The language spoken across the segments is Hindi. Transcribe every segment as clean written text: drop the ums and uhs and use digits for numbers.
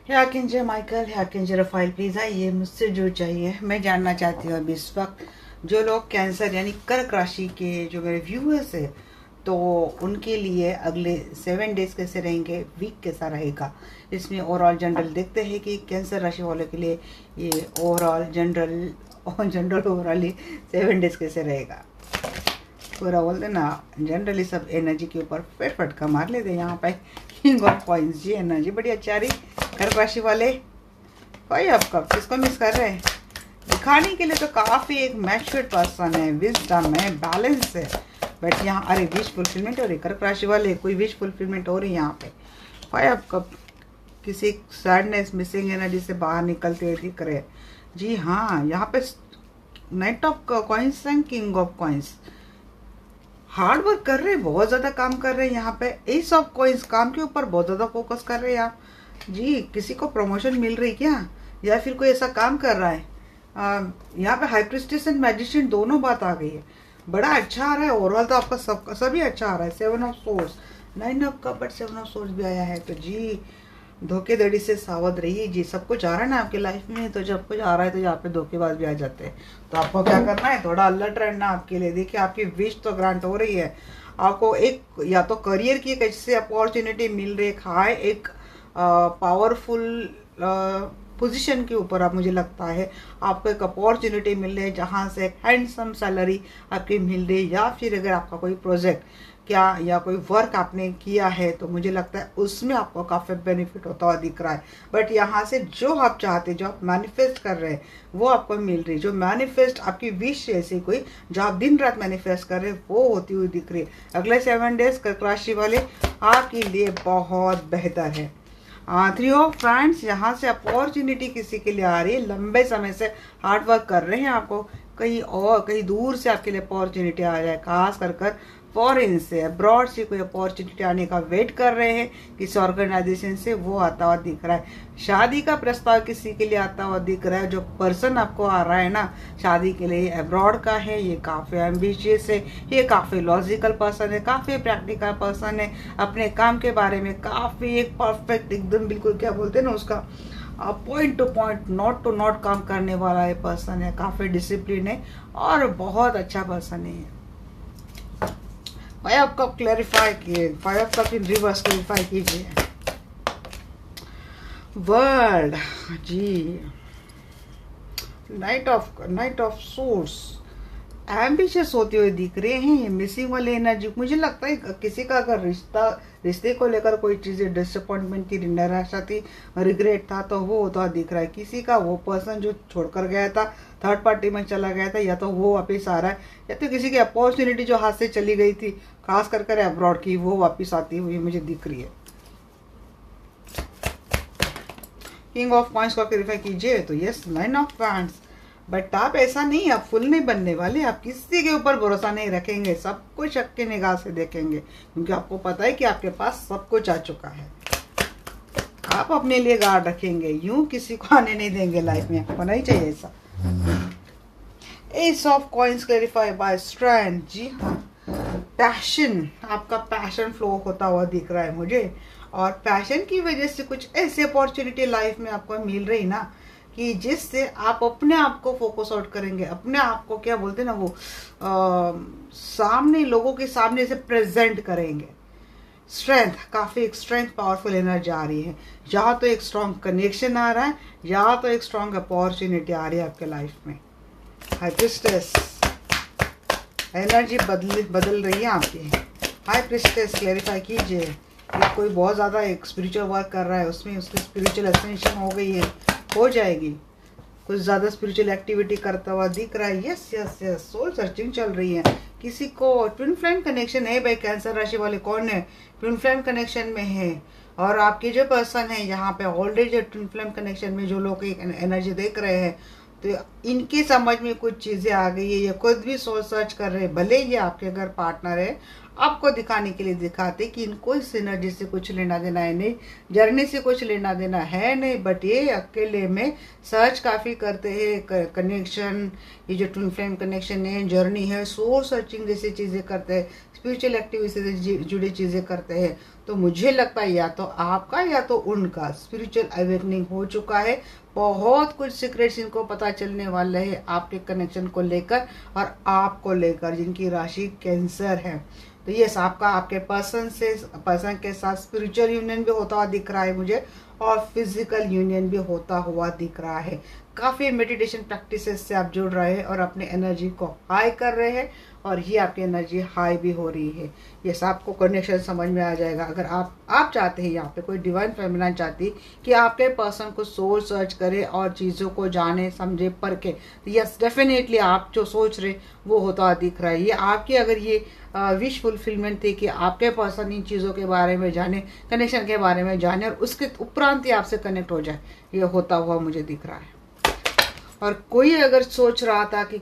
ह्याकिंजर माइकल, ह्याकिंजर रफाइल, प्लीज आइए, मुझसे जुड़ जाइए। मैं जानना चाहती हूँ अभी इस वक्त जो लोग कैंसर यानी कर्क राशि के जो मेरे व्यूअर्स है, तो उनके लिए अगले 7 डेज कैसे रहेंगे, वीक कैसा रहेगा। इसमें ओवरऑल जनरल देखते हैं कि कैंसर राशि वालों के लिए ये ओवरऑल जनरल ओवरऑल 7 डेज कैसे रहेगा। पूरा बोलते ना, जनरली सब एनर्जी के ऊपर फिर फटका मार लेते यहाँ पे। किंग ऑफ कॉइंस जी, एनर्जी बड़ी अच्छा रही। कर्क राशि वाले भाई आप कब किसको मिस कर रहे हैं? दिखाने के लिए तो काफ़ी एक मैच्योर्ड पर्सन है, विजडम है, बैलेंस है, बट यहाँ अरे विश फुलफिलमेंट हो रही। कर्क राशि वाले कोई विश फुलफिलमेंट हो रही है यहाँ पे। भाई आप कब किसी सैडनेस मिसिंग एनर्जी से बाहर निकलते हुए दिख रहे हैं। जी हाँ, यहाँ पे night of coins and king of coins hard work कर रहे हैं, बहुत ज़्यादा काम कर रहे हैं यहाँ पे। एस ऑफ कॉइंस काम के ऊपर बहुत ज़्यादा फोकस कर रहे हैं आप जी। किसी को प्रमोशन मिल रही क्या, या फिर कोई ऐसा काम कर रहा है। यहाँ पे हाई प्रिस्टेस एंड मैजिशियन दोनों बात आ गई है। बड़ा अच्छा आ रहा है ओवरऑल, तो आपका सबका सभी अच्छा आ रहा है। 7 of source, 9 of cup, but 7 of source भी आया है। तो जी धोखेधड़ी से सावध रहिए जी। सब कुछ आ रहा है ना आपकी लाइफ में, तो जब कुछ आ रहा है तो यहाँ पे धोखेबाज भी आ जाते हैं। तो आपको क्या करना है, थोड़ा अलर्ट रहना आपके लिए। देखिए आपकी विश तो ग्रांट हो रही है। आपको एक या तो करियर की एक ऐसी अपॉर्चुनिटी मिल रही है, हाई एक पावरफुल पोजीशन के ऊपर आप, मुझे लगता है आपको एक अपॉर्चुनिटी मिल रही है जहाँ से एक हैंडसम सैलरी आपकी मिल रही है। या फिर अगर आपका कोई प्रोजेक्ट क्या या कोई वर्क आपने किया है, तो मुझे लगता है उसमें आपको काफ़ी बेनिफिट होता हुआ दिख रहा है। बट यहाँ से जो आप चाहते, जो आप मैनिफेस्ट कर रहे हैं, वो आपको मिल रही है। जो मैनिफेस्ट आपकी विश ऐसी कोई जो आप दिन रात मैनिफेस्ट कर रहे हैं, वो होती हुई दिख रही है। अगले 7 डेज कर्क राशि वाले आपके लिए बहुत बेहतर है। 3 ऑफ फ्रेंड्स, यहाँ से अपॉर्चुनिटी किसी के लिए आ रही है। लंबे समय से हार्ड वर्क कर रहे हैं, आपको कहीं और कहीं दूर से आपके लिए अपॉर्चुनिटी आ जाए। खास कर फॉरेन से, अब्रॉड से कोई अपॉर्चुनिटी आने का वेट कर रहे हैं किसी ऑर्गेनाइजेशन से, वो आता हुआ दिख रहा है। शादी का प्रस्ताव किसी के लिए आता हुआ दिख रहा है। जो पर्सन आपको आ रहा है ना शादी के लिए, अब्रॉड का है, ये काफ़ी एम्बिशियस है, ये काफ़ी लॉजिकल पर्सन है, काफ़ी प्रैक्टिकल पर्सन है। अपने काम के बारे में काफ़ी एक परफेक्ट एकदम बिल्कुल क्या बोलते हैं ना उसका, point to point, note to note काम करने वाला ये पर्सन है। काफ़ी डिसिप्लिन है और बहुत अच्छा पर्सन है। फाइव कप क्लैरिफाई किए, 5 कप इन रिवर्स क्लैरिफाई कीजिए। वर्ल्ड जी, नाइट ऑफ सोर्स एम्बिशियस होते हुए दिख रहे हैं। मिसिंग वाले एनर्जी, मुझे लगता है किसी का अगर रिश्ते को लेकर कोई चीज़ें डिसअपॉइंटमेंट थी, निराशा थी, रिग्रेट था, तो वो होता दिख रहा है। किसी का वो पर्सन जो छोड़कर गया था, थर्ड पार्टी में चला गया था, या तो वो वापस आ रहा है, या तो किसी की अपॉर्चुनिटी जो हाथ से चली गई थी, खास कर अब्रॉड की, वो वापस आती हुई मुझे दिख रही है। किंग ऑफ कॉइंस को क्लैरिफाई कीजिए। तो यस, 9 ऑफ वैंड्स, बट आप ऐसा नहीं, आप फुल नहीं बनने वाले। आप किसी के ऊपर भरोसा नहीं रखेंगे, सब कुछ शक की निगाह से देखेंगे, क्योंकि आपको पता है कि आपके पास सब कुछ आ चुका है। आप अपने लिए गार्ड रखेंगे, यूं किसी को आने नहीं देंगे लाइफ में, होना ही चाहिए ऐसा। Ace of coins clarify by strength, जी हाँ, पैशन, आपका पैशन फ्लो होता हुआ दिख रहा है मुझे। और पैशन की वजह से कुछ ऐसी अपॉर्चुनिटी लाइफ में आपको मिल रही ना, कि जिससे आप अपने आप को फोकस आउट करेंगे, अपने आप को क्या बोलते हैं ना वो सामने, लोगों के सामने से प्रेजेंट करेंगे। स्ट्रेंथ, काफ़ी एक स्ट्रेंथ पावरफुल एनर्जी आ रही है। या तो एक स्ट्रॉन्ग कनेक्शन आ रहा है, या तो एक स्ट्रॉन्ग अपॉर्चुनिटी आ रही है आपके लाइफ में। हाई प्रिस्टेस एनर्जी बदल रही है आपकी। हाई प्रिस्टेस क्लैरिफाई कीजिए। ये कोई बहुत ज़्यादा एक स्पिरिचुअल वर्क कर रहा है, उसमें उसकी स्पिरिचुअल एसेंशन हो गई है, हो जाएगी। कुछ ज़्यादा स्पिरिचुअल एक्टिविटी करता हुआ दिख रहा है। Yes yes yes, soul searching चल रही है। किसी को ट्विन फ्लेम कनेक्शन है भाई, कैंसर राशि वाले कौन है ट्विन फ्लेम कनेक्शन में है। और आपके जो पर्सन है यहाँ पे ऑलरेडी जो ट्विन फ्लेम कनेक्शन में जो लोग एक एनर्जी देख रहे हैं, तो इनके समझ में कुछ चीज़ें आ गई है। ये खुद भी सोच सर्च कर रहे हैं, भले ये आपके घर पार्टनर है, आपको दिखाने के लिए दिखाते कि इनको इस एनर्जी से कुछ लेना देना है नहीं, जर्नी से कुछ लेना देना है नहीं, बट ये अकेले में सर्च काफ़ी करते हैं कनेक्शन। ये जो ट्विन फ्लेम कनेक्शन है, जर्नी है, सोल सर्चिंग जैसी चीज़ें करते हैं, स्पिरिचुअल एक्टिविटी से जुड़ी चीज़ें करते हैं, तो मुझे लगता है या तो आपका या तो उनका स्पिरिचुअल अवेकनिंग हो चुका है। बहुत कुछ सीक्रेट्स इनको पता चलने वाले हैं आपके कनेक्शन को लेकर और आपको लेकर, जिनकी राशि कैंसर है। तो यस, आपका आपके पर्सन के साथ स्पिरिचुअल यूनियन भी होता हुआ दिख रहा है मुझे, और फिजिकल यूनियन भी होता हुआ दिख रहा है। काफ़ी मेडिटेशन प्रैक्टिसेस से आप जुड़ रहे हैं और अपने एनर्जी को हाई कर रहे हैं, और ये आपकी एनर्जी हाई भी हो रही है। ये आपको कनेक्शन समझ में आ जाएगा। अगर आप चाहते हैं, यहाँ पे कोई डिवाइन फेमिनाइन चाहती कि आपके पर्सन को सोच सर्च करे और चीज़ों को जाने समझे परखे, तो यस डेफिनेटली आप जो सोच रहे वो होता दिख रहा है। ये आपकी अगर ये विश फुलफिलमेंट थी कि आपके पर्सन इन चीज़ों के बारे में जाने, कनेक्शन के बारे में जाने, और उसके उपरांत ही आपसे कनेक्ट हो जाए, ये होता हुआ मुझे दिख रहा है। और कोई अगर सोच रहा था कि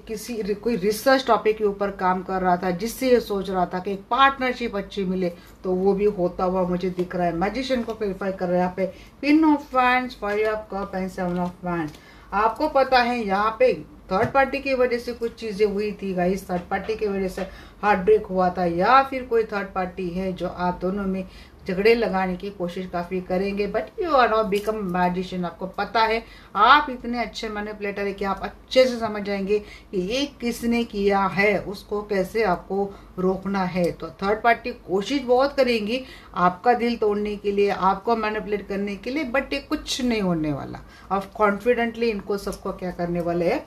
कोई रिसर्च टॉपिक के ऊपर काम कर रहा था, जिससे ये सोच रहा था कि एक पार्टनरशिप अच्छी मिले, तो वो भी होता हुआ मुझे दिख रहा है। मैजिशियन को क्लेरिफाई कर रहे हैं यहाँ पे queen of wands, 5 of cup and 7 of wands. आपको पता है यहाँ पे थर्ड पार्टी की वजह से कुछ चीज़ें हुई थी गाइस, थर्ड पार्टी की वजह से हार्ट ब्रेक हुआ था, या फिर कोई थर्ड पार्टी है जो आप दोनों में झगड़े लगाने की कोशिश काफ़ी करेंगे, but you are not become magician. आपको पता है आप इतने अच्छे मैनिपुलेटर है कि आप अच्छे से समझ जाएंगे कि ये किसने किया है, उसको कैसे आपको रोकना है। तो थर्ड पार्टी कोशिश बहुत करेंगी आपका दिल तोड़ने के लिए, आपको मैनिपुलेट करने के लिए, बट ये कुछ नहीं होने वाला। आप कॉन्फिडेंटली इनको सबको क्या करने वाले हैं,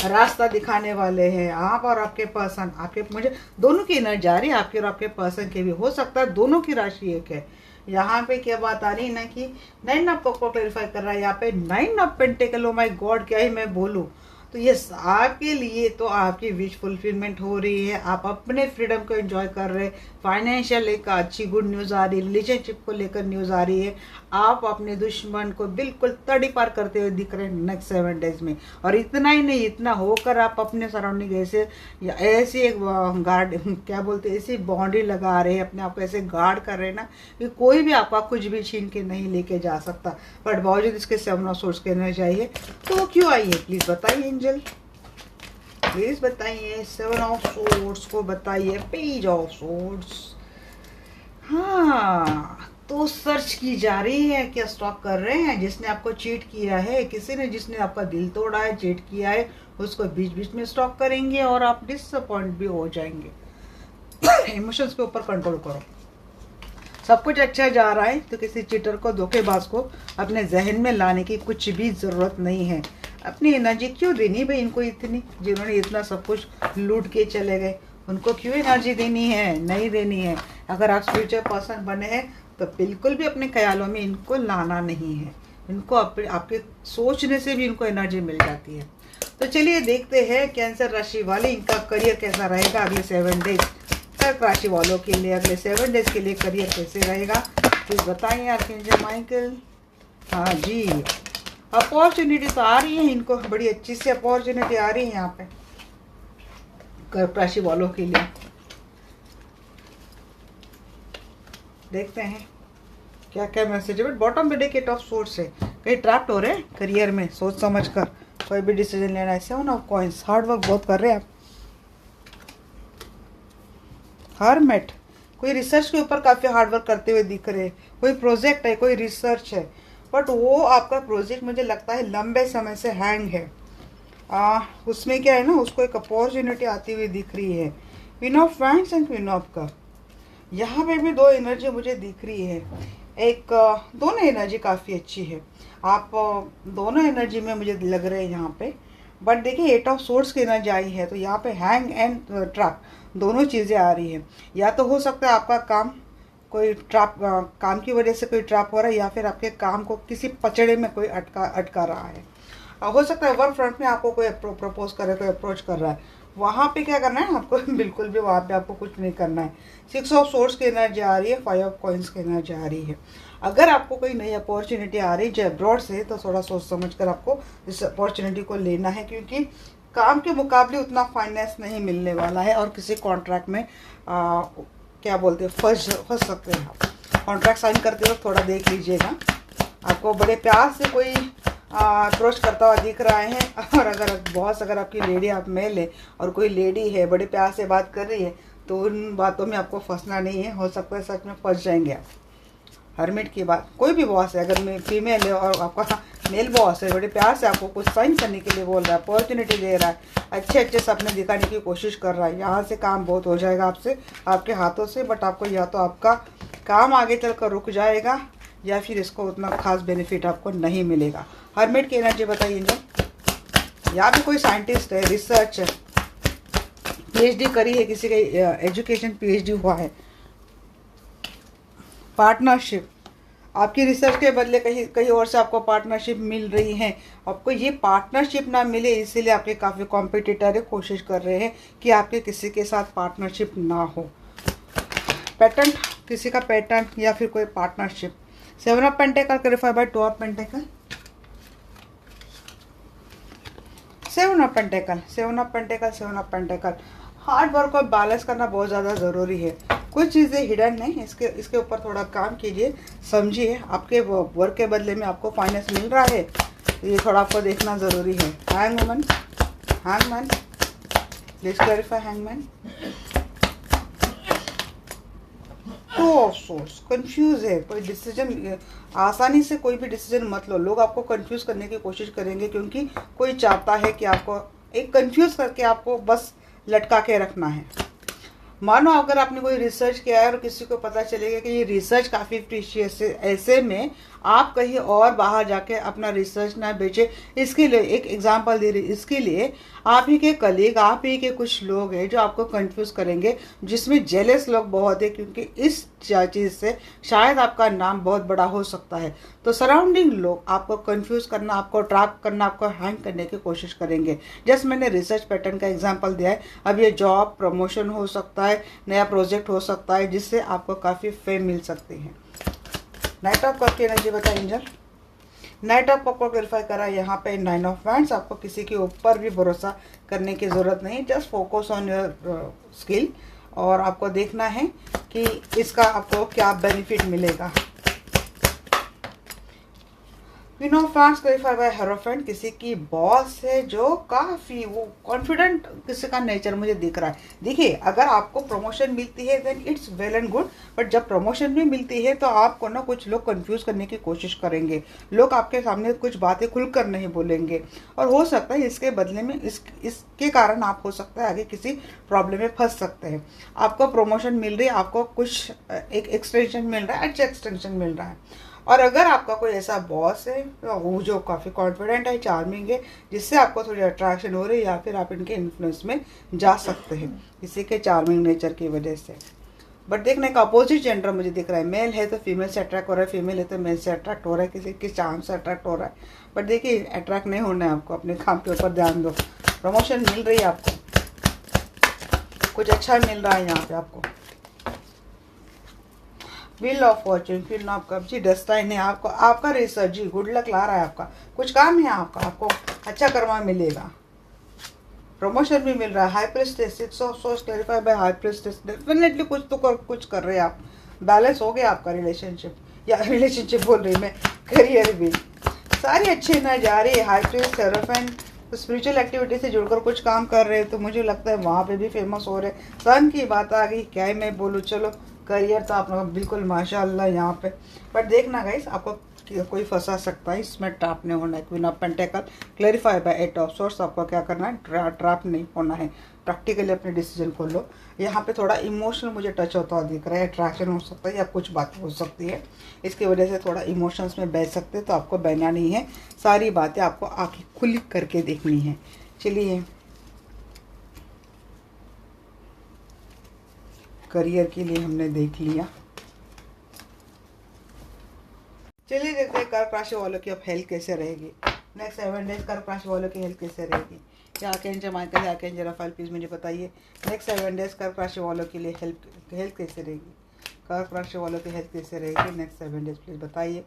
रास्ता दिखाने वाले हैं। आप और आपके पर्सन, आपके मुझे दोनों की एनर्जी आ रही है, आपके और आपके पर्सन के भी हो सकता है दोनों की राशि एक है। यहाँ पे क्या बात आ रही है ना कि 9 ऑफ कप को क्लेरिफाई कर रहा है यहाँ पे 9 of pentacle. Oh my God, क्या ही मैं बोलूँ। तो यस, आपके लिए तो आपकी विश फुलफिलमेंट हो रही है, आप अपने फ्रीडम को एंजॉय कर रहे हैं। फाइनेंशियल एक अच्छी गुड न्यूज़ आ रही है, रिलेशनशिप को लेकर न्यूज़ आ रही है। आप अपने दुश्मन को बिल्कुल तड़ी पार करते हुए दिख रहे हैं नेक्स्ट 7 डेज में। और इतना ही नहीं, इतना होकर आप अपने सराउंडिंग ऐसी एक गार्ड क्या बोलते हैं, ऐसी बाउंड्री लगा रहे हैं, अपने आप को ऐसे गार्ड कर रहे हैं ना कि कोई भी आपका कुछ भी छीन के नहीं लेके जा सकता। बट बावजूद इसके 7 ऑफ सोर्स के एनर्जी आई है, तो वो क्यों आई है प्लीज़ बताइए एंजल, प्लीज बताइए। 7 ऑफ सोर्ड्स को बताइए, पेज ऑफ सोर्ड्स। हाँ, तो सर्च की जा रही है, क्या स्टॉक कर रहे हैं, जिसने आपको चीट किया है, किसी ने जिसने आपका दिल तोड़ा है, चीट किया है, उसको बीच बीच में स्टॉक करेंगे और आप डिसअपॉइंट भी हो जाएंगे। इमोशंस के ऊपर कंट्रोल करो। सब कुछ अच्छा जा रहा है तो किसी चीटर को, धोखेबाज को अपने जहन में लाने की कुछ भी ज़रूरत नहीं है। अपनी एनर्जी क्यों देनी भाई इनको इतनी, जिन्होंने इतना सब कुछ लूट के चले गए, उनको क्यों एनर्जी देनी है, नहीं देनी है। अगर आप स्पिरिचुअल पर्सन बने हैं तो बिल्कुल भी अपने ख्यालों में इनको लाना नहीं है। इनको आपके सोचने से भी इनको एनर्जी मिल जाती है। तो चलिए देखते हैं कैंसर राशि वाले इनका करियर कैसा रहेगा अगले 7 डेज। कर्क राशि वालों के लिए अगले 7 डेज के लिए करियर कैसे रहेगा प्लीज बताइए आर्कएंजल माइकल। हाँ जी, अपॉर्चुनिटी तो आ रही है इनको, बड़ी अच्छी सी अपॉर्चुनिटी आ रही है यहाँ पे कर्क राशि वालों के लिए। देखते हैं क्या क्या मैसेज है। बट बॉटम पे डेकेट ऑफ सोर्स है, कहीं ट्रैप्ड हो रहे हैं करियर में, सोच समझ कर कोई भी डिसीजन लेना है। 7 ऑफ कॉइंस, हार्ड वर्क बहुत कर रहे हैं आप। हरमेट, कोई रिसर्च के ऊपर काफ़ी हार्ड वर्क करते हुए दिख रहे हैं। कोई प्रोजेक्ट है, कोई रिसर्च है, बट वो आपका प्रोजेक्ट मुझे लगता है लंबे समय से हैंग है। उसमें क्या है ना, उसको एक अपॉर्चुनिटी आती हुई दिख रही है। Queen of wands and queen of cup, यहाँ पे भी 2 एनर्जी मुझे दिख रही है। एक दोनों एनर्जी काफ़ी अच्छी है, आप दोनों एनर्जी में मुझे लग रहे हैं यहाँ पे। बट देखिए 8 ऑफ सोर्स की एनर्जी आई है, तो यहाँ पे हैंग एंड ट्रैप दोनों चीज़ें आ रही है। या तो हो सकता है आपका काम कोई ट्रैप, काम की वजह से कोई ट्रैप हो रहा है, या फिर आपके काम को किसी पचड़े में कोई अटका रहा है। हो सकता है वर्क फ्रंट में आपको कोई प्रपोज कर रहा है, कोई अप्रोच कर रहा है, वहाँ पे क्या करना है आपको, बिल्कुल भी वहाँ पे आपको कुछ नहीं करना है। 6 ऑफ सोर्स की एनर्जी आ रही है, 5 ऑफ कॉइंस की एनर्जी आ रही है। अगर आपको कोई नई अपॉर्चुनिटी आ रही है जो अब्रॉड से, तो थोड़ा सोच समझ कर आपको इस अपॉर्चुनिटी को लेना है, क्योंकि काम के मुकाबले उतना फाइनेंस नहीं मिलने वाला है। और किसी कॉन्ट्रैक्ट में क्या बोलते हैं, फंस सकते हैं आप। कॉन्ट्रैक्ट साइन करते वक्त थोड़ा देख लीजिएगा, आपको बड़े प्यार से कोई अप्रोच करता हुआ दिख रहा है। और अगर बॉस, अगर आपकी लेडी, आप मेल है और कोई लेडी है बड़े प्यार से बात कर रही है, तो उन बातों में आपको फंसना नहीं है, हो सकता है सच में फंस जाएंगे आप। हर्मिट की बात, कोई भी बॉस है, अगर मैं फीमेल है और आपका मेल बॉस है, बड़े प्यार से आपको कुछ साइन करने के लिए बोल रहा है, अपॉर्चुनिटी दे रहा है, अच्छे अच्छे सपने दिखाने की कोशिश कर रहा है, यहाँ से काम बहुत हो जाएगा आपसे, आपके हाथों से। बट आपको या तो आपका काम आगे चलकर रुक जाएगा या फिर इसको उतना खास बेनिफिट आपको नहीं मिलेगा। हर्मिट की एनर्जी बताइए एंजल। यहाँ पे कोई साइंटिस्ट है, रिसर्च है, PhD करी है, किसी का एजुकेशन PhD हुआ है। पार्टनरशिप, आपकी रिसर्च के बदले कहीं और से आपको पार्टनरशिप मिल रही है। आपको ये पार्टनरशिप ना मिले इसीलिए आपके काफ़ी कॉम्पिटिटर कोशिश कर रहे हैं कि आपके किसी के साथ पार्टनरशिप ना हो। पैटर्न, किसी का पैटर्न या फिर कोई partnership. 7 of pentacles clarify by 2 of pentacles, 7 of pentacles, 7 of pentacles, 7 of pentacles. Hard work और बैलेंस करना बहुत ज़्यादा ज़रूरी है। कुछ चीज़ें हिडन है, इसके ऊपर थोड़ा काम कीजिए, समझिए। आपके वर्क के बदले में आपको फाइनेंस मिल रहा है, ये थोड़ा आपको देखना ज़रूरी है। Hangman, hangman, please clarify hangman. Two of source, confuse है, कोई डिसीजन आसानी से कोई भी डिसीजन मत लो। लोग आपको कंफ्यूज करने की कोशिश करेंगे क्योंकि कोई चाहता है कि आपको एक कंफ्यूज करके आपको बस लटका के रखना है। मानो अगर आपने कोई रिसर्च किया है और किसी को पता चलेगा कि ये रिसर्च काफ़ी प्रीशियस है, ऐसे में आप कहीं और बाहर जाके अपना रिसर्च ना बेचे। इसके लिए एक एग्जांपल दे रही, इसके लिए आप ही के कलीग, आप ही के कुछ लोग हैं जो आपको कंफ्यूज करेंगे, जिसमें जेलस लोग बहुत है, क्योंकि इस चीज़ से शायद आपका नाम बहुत बड़ा हो सकता है। तो सराउंडिंग लोग आपको कंफ्यूज करना, आपको ट्रैप करना, आपको हैंग करने की कोशिश करेंगे। जस्ट मैंने रिसर्च पैटर्न का एग्जाम्पल दिया है। अब ये जॉब, प्रमोशन हो सकता है, नया प्रोजेक्ट हो सकता है, जिससे आपको काफ़ी फेम मिल सकती है। नाइट ऑफ कप की एनर्जी बताइए एंजल। नाइट ऑफ कप को क्लैरिफाई करा यहाँ पे 9 ऑफ वांड्स। आपको किसी के ऊपर भी भरोसा करने की ज़रूरत नहीं, just focus on your skill, और आपको देखना है कि इसका आपको क्या बेनिफिट मिलेगा। Queen of wands clarify by hierophant, किसी की बॉस है जो काफ़ी वो कॉन्फिडेंट, किसी का नेचर मुझे दिख रहा है। देखिए, अगर आपको प्रमोशन मिलती है then it's well and good, but जब प्रमोशन भी मिलती है तो आपको ना कुछ लोग कंफ्यूज करने की कोशिश करेंगे। लोग आपके सामने कुछ बातें खुलकर नहीं बोलेंगे, और हो सकता है इसके बदले में इसके कारण आप हो सकता है आगे किसी प्रॉब्लम में फंस सकते हैं। आपको प्रमोशन मिल रही है, आपको कुछ एक एक्सटेंशन मिल रहा है, अच्छा एक्सटेंशन मिल रहा है। और अगर आपका कोई ऐसा बॉस है वो जो काफ़ी कॉन्फिडेंट है, चार्मिंग है, जिससे आपको थोड़ी अट्रैक्शन हो रही है, या फिर आप इनके इन्फ्लुएंस में जा सकते हैं किसी के चार्मिंग नेचर की वजह से। बट देखने का अपोजिट जेंडर मुझे दिख रहा है। मेल है तो फीमेल से अट्रैक्ट हो रहा है, फीमेल है तो मेल से अट्रैक्ट हो रहा है, किसी के चार्म से अट्रैक्ट हो रहा है। बट देखिए, अट्रैक्ट नहीं होना है आपको, अपने काम के ऊपर ध्यान दो। प्रमोशन मिल रही है आपको, कुछ अच्छा मिल रहा है यहाँ पे आपको। Wheel of fortune, wheel of cup जी, डेस्टाइन है आपको, आपका रिसर्च जी गुड लक ला रहा है। आपका कुछ काम है आपका, आपको अच्छा कर्मा मिलेगा, प्रमोशन भी मिल रहा है। High priestess, 6 of swords clarify by high priestess, definitely कुछ तो कुछ कर रहे हैं आप। बैलेंस हो गया आपका रिलेशनशिप, या रिलेशनशिप बोल रही मैं, करियर भी सारी अच्छी ना जा रही है। हाई प्रिस्ट, हेरोफेंट, तो स्पिरिचुअल एक्टिविटी से जुड़कर कुछ काम कर रहे हैं, तो मुझे लगता है वहाँ पे भी फेमस हो रहे। सन की बात आ गई, क्या ही मैं बोलूँ। चलो, करियर तो आप लोग बिल्कुल माशाल्लाह यहाँ पे। बट देखना गाइस, आपको कोई फंसा सकता है, इसमें ट्रैप नहीं होना है। Queen of pentacles clarify by 8 of swords, आपको क्या करना है, ट्रैप नहीं होना है। प्रैक्टिकली अपने डिसीजन को लो। यहाँ पे थोड़ा इमोशनल मुझे टच होता हुआ दिख रहा है, अट्रैक्शन हो सकता है या कुछ बात हो सकती है, इसकी वजह से थोड़ा इमोशंस में बह सकते, तो आपको बहना नहीं है, सारी बातें आपको आँखें खुली करके देखनी है। चलिए, करियर के लिए हमने देख लिया। चलिए देखते हैं कर्क राशि वालों की अब हेल्थ कैसे रहेगी। नेक्स्ट 7 डेज कर्क राशि वालों की हेल्थ कैसे रहेगी। या archangel Michael, archangel Raphael, please मुझे बताइए नेक्स्ट 7 डेज कर्क राशि वालों के लिए हेल्थ कैसे रहेगी। कर्क राशि वालों की हेल्थ कैसे रहेगी नेक्स्ट 7 डेज, प्लीज बताइए।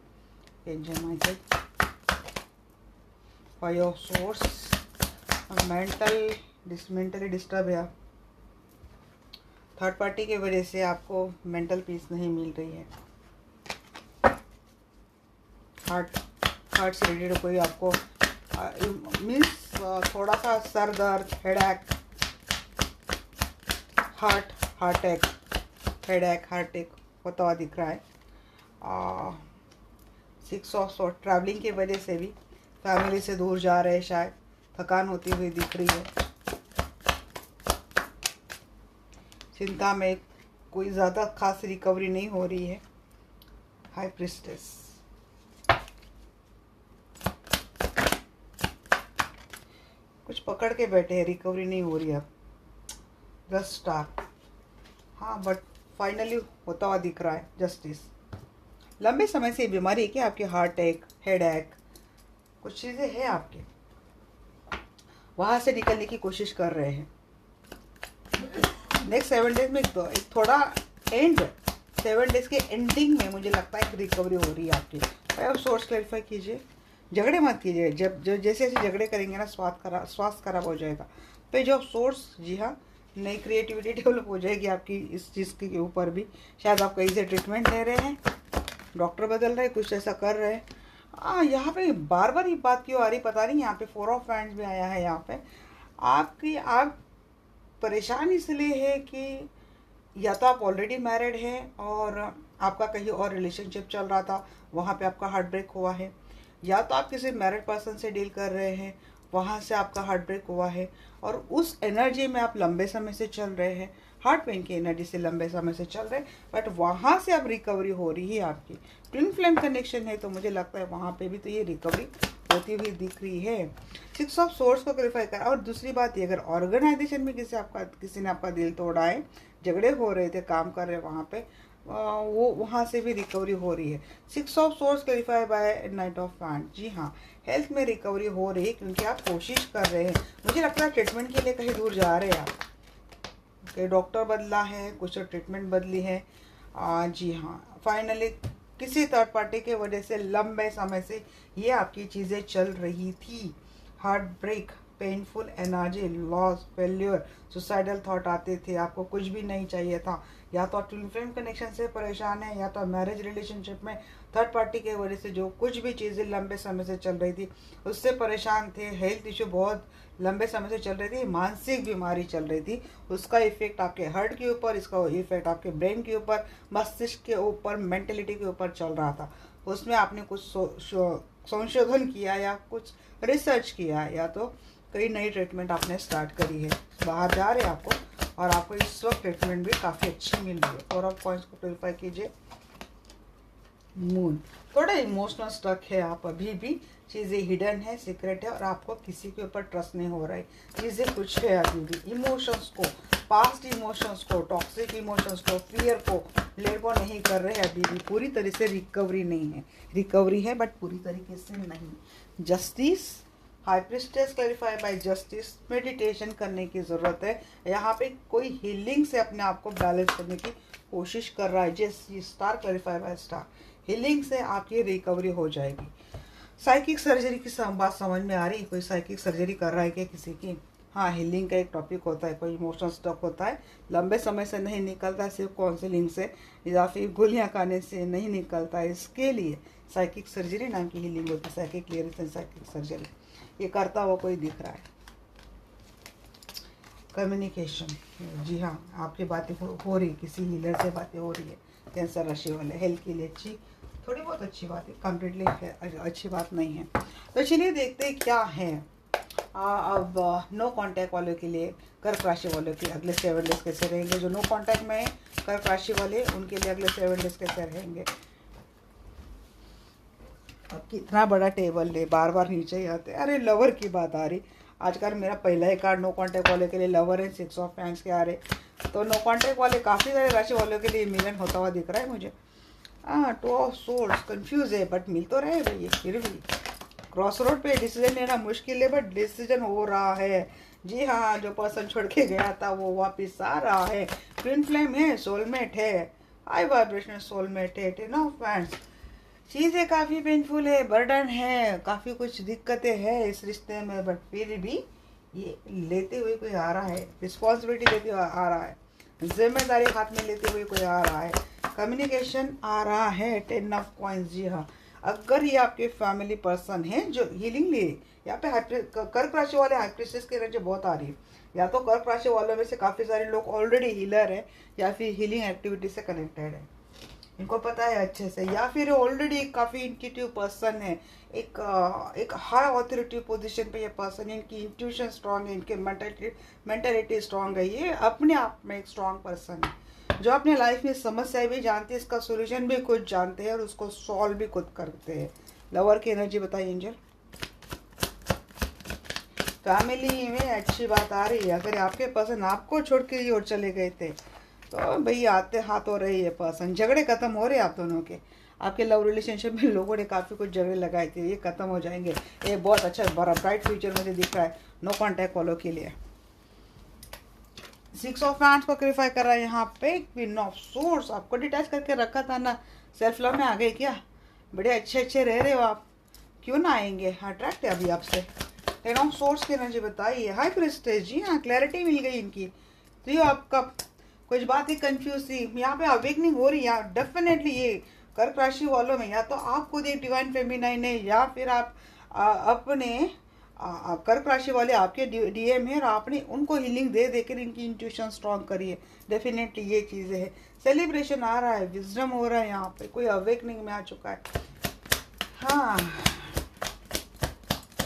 Angel Michael, five of source, mentally disturb है। थर्ड पार्टी की वजह से आपको मेंटल पीस नहीं मिल रही है। हार्ट से रिलेटेड कोई आपको मीन्स थोड़ा सा सर दर्द, हेडेक, हार्ट अटैक होता हुआ दिख रहा है। 6 ऑफ सॉर्ड, ट्रैवलिंग की वजह से भी फैमिली से दूर जा रहे हैं, शायद थकान होती हुई दिख रही है। चिंता में कोई ज़्यादा खास रिकवरी नहीं हो रही है। हाई प्रिस्टेस, कुछ पकड़ के बैठे हैं, रिकवरी नहीं हो रही अब। 10 स्टार, हाँ बट फाइनली होता हुआ दिख रहा है जस्टिस। लंबे समय से बीमारी है क्या आपकी? हार्ट अटैक, हेडेक, कुछ चीज़ें हैं आपके, वहाँ से निकलने की कोशिश कर रहे हैं। नेक्स्ट 7 डेज में एक थोड़ा एंड, 7 डेज के एंडिंग में मुझे लगता है एक रिकवरी हो रही है आपकी। अब सोर्स क्लैरिफाई कीजिए, झगड़े मत कीजिए। जब जो जैसे जैसे झगड़े करेंगे ना स्वास्थ्य खराब हो जाएगा। पे जो सोर्स, जी हाँ, नई क्रिएटिविटी डेवलप हो जाएगी आपकी इस चीज़ के ऊपर भी। शायद आप कहीं से ट्रीटमेंट ले रहे हैं, डॉक्टर बदल रहे हैं, कुछ ऐसा कर रहे हैं। यहाँ पे बार बार ये बात क्यों आ रही पता नहीं। यहाँ पे 4 ऑफ वैंड्स भी आया है। यहाँ पे आप परेशान इसलिए है कि या तो आप ऑलरेडी मैरिड हैं और आपका कहीं और रिलेशनशिप चल रहा था, वहाँ पे आपका हार्ट ब्रेक हुआ है, या तो आप किसी मैरिड पर्सन से डील कर रहे हैं, वहाँ से आपका हार्ट ब्रेक हुआ है और उस एनर्जी में आप लंबे समय से चल रहे हैं, हार्ट पेन की एनर्जी से लंबे समय से चल रहे हैं, बट वहाँ से अब रिकवरी हो रही है आपकी। ट्विन फ्लेम कनेक्शन है तो मुझे लगता है वहाँ पे भी तो ये रिकवरी होती हुई दिख रही है। 6 ऑफ सोर्स को क्लैरिफाई करा। और दूसरी बात ये, अगर ऑर्गेनाइजेशन में किसी ने आपका दिल तोड़ा है, झगड़े हो रहे थे, काम कर रहे वहाँ पे, वो वहाँ से भी रिकवरी हो रही है। 6 of swords clarify by knight of wand. जी हाँ, हेल्थ में रिकवरी हो रही है क्योंकि आप कोशिश कर रहे हैं। मुझे लगता है ट्रीटमेंट के लिए कहीं दूर जा रहे हैं आप, कहीं डॉक्टर बदला है, कुछ ट्रीटमेंट बदली है। जी हाँ, फाइनली किसी थर्ड पार्टी के वजह से लंबे समय से ये आपकी चीज़ें चल रही थी। Heart break, painful energy, loss, failure, suicidal thought आते थे, आपको कुछ भी नहीं चाहिए था। या तो आप ट्विन फ्लेम कनेक्शन से परेशान है, या तो मैरिज रिलेशनशिप में थर्ड पार्टी के वजह से जो कुछ भी चीज़ें लंबे समय से चल रही थी उससे परेशान थे। हेल्थ इशू बहुत लंबे समय से चल रही थी, मानसिक बीमारी चल रही थी, उसका इफेक्ट आपके हार्ट के ऊपर, इसका इफेक्ट आपके ब्रेन के ऊपर, मस्तिष्क के ऊपर, मेंटलिटी के ऊपर चल रहा था। उसमें आपने कुछ संशोधन किया या कुछ रिसर्च किया, या तो कई नई ट्रीटमेंट आपने स्टार्ट करी है, बाहर जा रहे हैं आपको, और आपको इस वक्त ट्रीटमेंट भी काफ़ी अच्छी मिल रही है। 4 ऑफ पॉइंट्स को क्लैरिफाई कीजिए। मून, थोड़ा इमोशनल स्टक है आप अभी भी, चीज़ें हिडन है, सीक्रेट है, और आपको किसी के ऊपर ट्रस्ट नहीं हो रहा है। चीज़ें कुछ है अभी भी, इमोशंस को, पास्ट इमोशंस को, टॉक्सिक इमोशंस को, फियर को लेट गो नहीं कर रहे हैं अभी भी। पूरी तरह से रिकवरी नहीं है, रिकवरी है बट पूरी तरीके से नहीं। Justice, high priestess clarify bye justice, meditation करने की ज़रूरत है। यहाँ पे कोई हीलिंग से अपने आप को बैलेंस करने की कोशिश कर रहा है। जैसे star clarify by star, healing से आपकी रिकवरी हो जाएगी। साइकिक सर्जरी की बात समझ में आ रही है? कोई साइकिक सर्जरी कर रहा है क्या किसी की? हाँ, हीलिंग का एक टॉपिक होता है, कोई इमोशनल स्टॉक होता है, लंबे समय से नहीं निकलता, सिर्फ काउंसलिंग से या फिर गोलियां खाने से नहीं निकलता है, इसके लिए साइकिक सर्जरी नाम की हीलिंग होती है। Psychic clearance and psychic surgery, ये करता हुआ कोई दिख रहा है। कम्युनिकेशन, जी हाँ, आपकी बातें हो रही, किसी हीलर से बातें हो रही है। कैंसर राशि वाले, हेल्थ के लिए अच्छी, थोड़ी बहुत अच्छी बात है, कम्प्लीटली अच्छी बात नहीं है। तो चलिए देखते हैं क्या है। अब नो कांटेक्ट वालों के लिए, कर्क राशि वालों के अगले 7 डेज कैसे रहेंगे। जो नो कांटेक्ट में है कर्क राशि वाले, उनके लिए अगले 7 डेज कैसे रहेंगे। अब कितना बड़ा टेबल ले, बार बार नीचे ही आते। अरे लवर की बात आ रही, आजकल मेरा पहला ही कार्ड नो कांटेक्ट वाले के लिए लवर है, 6 ऑफ पैंट्स के आ रहे। तो नो कांटेक्ट वाले काफ़ी सारे राशि वालों के लिए मिलन होता हुआ दिख रहा है मुझे। 2 ऑफ सोर्ड्स, कंफ्यूज है बट मिल तो रहे भैया। फिर भी क्रॉस रोड पे डिसीजन लेना मुश्किल है बट डिसीजन हो रहा है। जी हाँ, जो पर्सन छोड़ के गया था वो वापस आ रहा है। ट्विन फ्लेम है, सोलमेट है, हाई वाइब्रेशनल सोलमेट है। 10 ऑफ पैंट्स, चीज़ें काफ़ी पेनफुल है, बर्डन है, काफ़ी कुछ दिक्कतें हैं इस रिश्ते में, बट फिर भी ये लेते हुए कोई आ रहा है, रिस्पॉन्सिबिलिटी लेते हुए आ रहा है, जिम्मेदारी हाथ में लेते हुए कोई आ रहा है, कम्युनिकेशन आ रहा है। 10 ऑफ कॉइंस, जी हाँ, अगर ये आपके फैमिली पर्सन है जो हीलिंग ले, यहाँ पे कर्क राशि वाले हाई प्रीस्टेस की एनर्जी बहुत आ रही है। या तो कर्क राशि वालों में से काफ़ी सारे लोग ऑलरेडी हीलर है या फिर हीलिंग एक्टिविटी से कनेक्टेड है, इनको पता है अच्छे से, या फिर ऑलरेडी काफ़ी इंट्यूटिव पर्सन है, एक हाई ऑथोरिटी पोजीशन पे ये पर्सन, इनकी इंट्यूशन स्ट्रांग है, इनके मेंटालिटी स्ट्रांग है, ये अपने आप में एक स्ट्रांग पर्सन है जो अपने लाइफ में समस्या भी जानते हैं, इसका सोल्यूशन भी खुद जानते हैं और उसको सॉल्व भी खुद करते हैं। लवर की एनर्जी बताइए एंजल। फैमिली में अच्छी बात आ रही है। अगर आपके पर्सन आपको छोड़ के ही और चले गए थे तो भाई आते हाथ हो रहे ये पर्सन, झगड़े खत्म हो रहे आप दोनों के। आपके लव रिलेशनशिप में लोगों ने काफ़ी कुछ झगड़े लगाए थे, ये खत्म हो जाएंगे। ये बहुत अच्छा बड़ा ब्राइट फ्यूचर मुझे दिख रहा है नो कॉन्टैक्ट वालों के लिए। 6 ऑफ हैंड्स को क्लियरिफाई कर रहा है यहाँ पे। क्वीन ऑफ सोर्स आपको डिटैच करके रखा था ना, सेल्फ लव में आ गए क्या? बड़े अच्छे रह रहे हो आप, क्यों ना आएंगे, अट्रैक्ट है अभी आपसे। 10 ऑफ सोर्स की एनर्जी बताइए। हाई प्रीस्टेस, जी हाँ क्लैरिटी मिल गई इनकी। तो ये आपका कुछ बात ही कंफ्यूज थी, यहाँ पे अवेकनिंग हो रही है डेफिनेटली। ये कर्क राशि वालों में या तो आप खुद एक डिवाइन फेमिनाइन है या फिर आप अपने कर्क राशि वाले आपके डीएम है और आपने उनको हीलिंग दे देकर इनकी इंट्यूशन स्ट्रांग करी है। डेफिनेटली ये चीज़ें है। सेलिब्रेशन आ रहा है, विजडम हो रहा है, यहाँ पे कोई अवेकनिंग में आ चुका है। हाँ,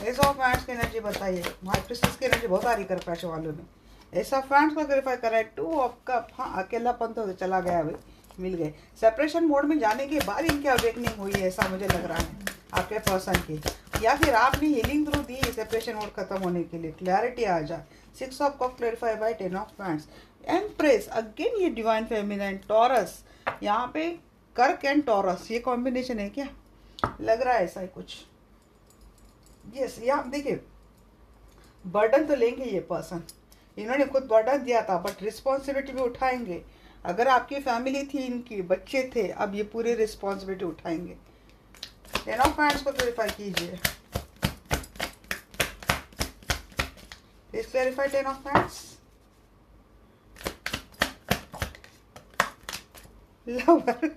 एस ऑफ हैंड्स की एनर्जी बताइए। हाई प्रीस्टेस की एनर्जी बहुत आ रही कर्क राशि वालों में। एस ऑफ हैंड्स को क्लैरिफाई करा है। 2 ऑफ कप, हाँ अकेलापन तो चला गया भाई, मिल गए। सेपरेशन मोड में जाने के बाद इनकी अवेकनिंग हुई है ऐसा मुझे लग रहा है आपके पर्सन की, या फिर आपने healing through the separation mode खत्म होने के लिए। क्लैरिटी आ जाए। 6 of cup clarify by 10 of hands. Empress again, ये डिवाइन फेमिनाइन टॉरस, यहाँ पे कर्क एंड टॉरस ये कॉम्बिनेशन है क्या, लग रहा है ऐसा ही कुछ। यस, यहाँ देखिए बर्डन तो लेंगे ये पर्सन, इन्होंने खुद बर्डन दिया था बट रिस्पॉन्सिबिलिटी भी उठाएंगे। अगर आपकी फैमिली थी, इनकी बच्चे थे, अब ये पूरी रिस्पॉन्सिबिलिटी उठाएंगे। 10 ऑफ हैंड्स को क्लैरिफाई कीजिए please. Clarify 10 of hands. Lover,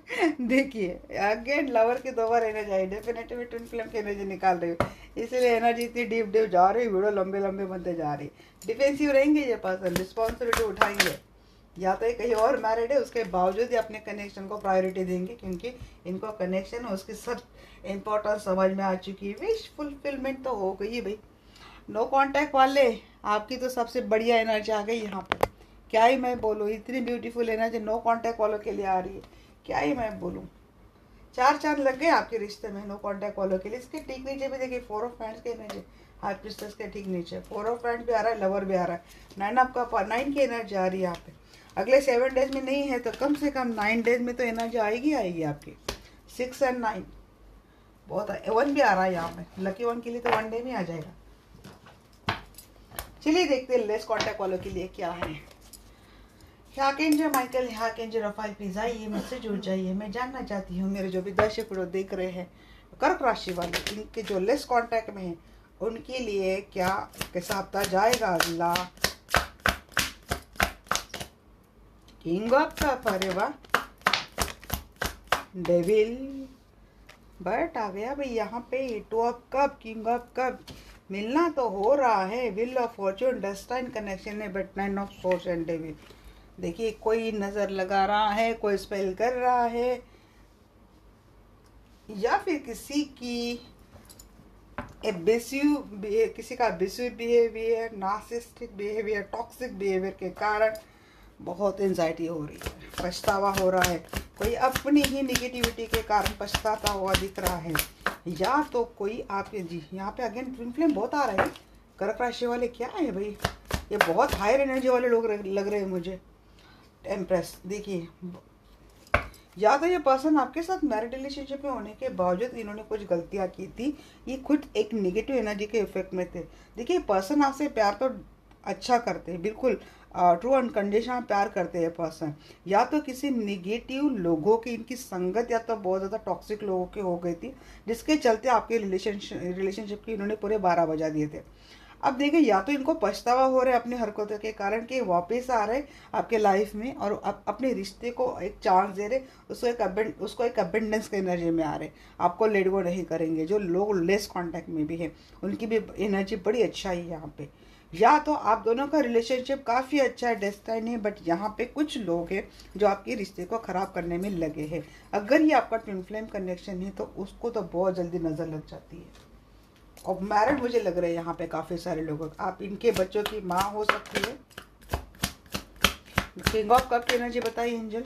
देखिए अगेन लवर की 2 बार एनर्जी आई। डेफिनेटली ट्विन फ्लेम की एनर्जी निकाल रही हूँ, इसलिए एनर्जी इतनी डीप जा रही है, वीडियो लंबे बनते जा रही है। डिफेंसिव रहेंगे ये पर्सन, रिस्पॉन्सिबिलिटी उठाएंगे। या तो ये कहीं और मैरिड है, उसके बावजूद ही अपने कनेक्शन को प्रायोरिटी देंगे क्योंकि इनको कनेक्शन है उसकी सब इम्पोर्टेंस समझ में आ चुकी है। विश फुलफिलमेंट तो हो गई है भाई। नो कॉन्टैक्ट वाले आपकी तो सबसे बढ़िया एनर्जी आ गई यहाँ पे, क्या ही मैं बोलूँ, इतनी ब्यूटीफुल एनर्जी नो कॉन्टैक्ट वालों के लिए आ रही है, क्या ही मैं बोलूँ। 4 चांद लग गए आपके रिश्ते में नो कॉन्टैक्ट वालों के लिए। इसके ठीक नीचे भी देखिए 4 ऑफ हैंड्स की एनर्जी, हाई प्रीस्टेस के ठीक नीचे 4 ऑफ हैंड्स भी आ रहा है, लवर भी आ रहा है। 9 ऑफ कप, 9 की एनर्जी आ रही है यहाँ पे। अगले 7 डेज में नहीं है तो कम से कम 9 डेज में तो एनर्जी आएगी आपकी। 6 एंड 9 बहुत है। 1 भी आ रहा है यहाँ पे, लकी 1 के लिए तो 1 डे में आ जाएगा। चलिए देखते हैं लेस कॉन्टैक्ट वालों के लिए क्या है। ह्याकेंजर माइकल, ह्याकेंजर रफाइल, प्लीज आइए मुझसे जुड़ जाइए। मैं जानना चाहती हूँ मेरे जो भी दर्शक लोग देख रहे हैं कर्क राशि वाले, इनके जो लेस कॉन्टैक्ट में है उनके लिए क्या कैसा हफ्ता जाएगा अगला। किंग ऑफ कप, अरे वाह, डेविल बट आ गया भाई यहाँ पे। 2 of cup, king of cup, मिलना तो हो रहा है। Wheel of fortune, destine connection है but 9 of swords and devil. देखिए कोई नजर लगा रहा है, कोई स्पेल कर रहा है, या फिर किसी का abusive behaviour, narcissistic behaviour, toxic behaviour के कारण बहुत एंजाइटी हो रही है, पछतावा हो रहा है। कोई अपनी ही निगेटिविटी के कारण पछताता हुआ दिख रहा है, या तो कोई आपके, जी यहाँ पे अगेन ट्विन फ्लेम बहुत आ रहा है। कर्क राशि वाले क्या है भाई, ये बहुत हायर एनर्जी वाले लोग लग रहे हैं मुझे। एम्प्रेस, देखिए या तो ये पर्सन आपके साथ मैरिड रिलेशनशिप में होने के बावजूद इन्होंने कुछ गलतियां की थी, ये खुद एक नेगेटिव एनर्जी के इफेक्ट में थे। देखिए पर्सन आपसे प्यार तो अच्छा करते हैं, बिल्कुल ट्रू अनकंडीशनल प्यार करते हैं पर्सन, या तो किसी निगेटिव लोगों की इनकी संगत या तो बहुत ज़्यादा टॉक्सिक लोगों की हो गई थी जिसके चलते आपके रिलेशनशिप की इन्होंने पूरे 12 बजा दिए थे। अब देखिए, या तो इनको पछतावा हो रहा है अपनी हरकतों के कारण कि वापस आ रहे आपके लाइफ में और अपने रिश्ते को एक चांस दे रहे, उसको एक अबेंडेंस के एनर्जी में आ रहे, आपको लेट गो नहीं करेंगे। जो लोग लेस कांटेक्ट में भी है उनकी भी एनर्जी बड़ी अच्छा है यहाँ पे। या तो आप दोनों का रिलेशनशिप काफ़ी अच्छा है, डेस्टाइन है, बट यहाँ पे कुछ लोग हैं जो आपके रिश्ते को ख़राब करने में लगे हैं। अगर ये आपका ट्विन फ्लेम कनेक्शन है तो उसको तो बहुत जल्दी नज़र लग जाती है। और मैरिड मुझे लग रहा है यहाँ पे काफ़ी सारे लोग, आप इनके बच्चों की माँ हो सकती है। किंग ऑफ कप की एनर्जी बताइए एंजल।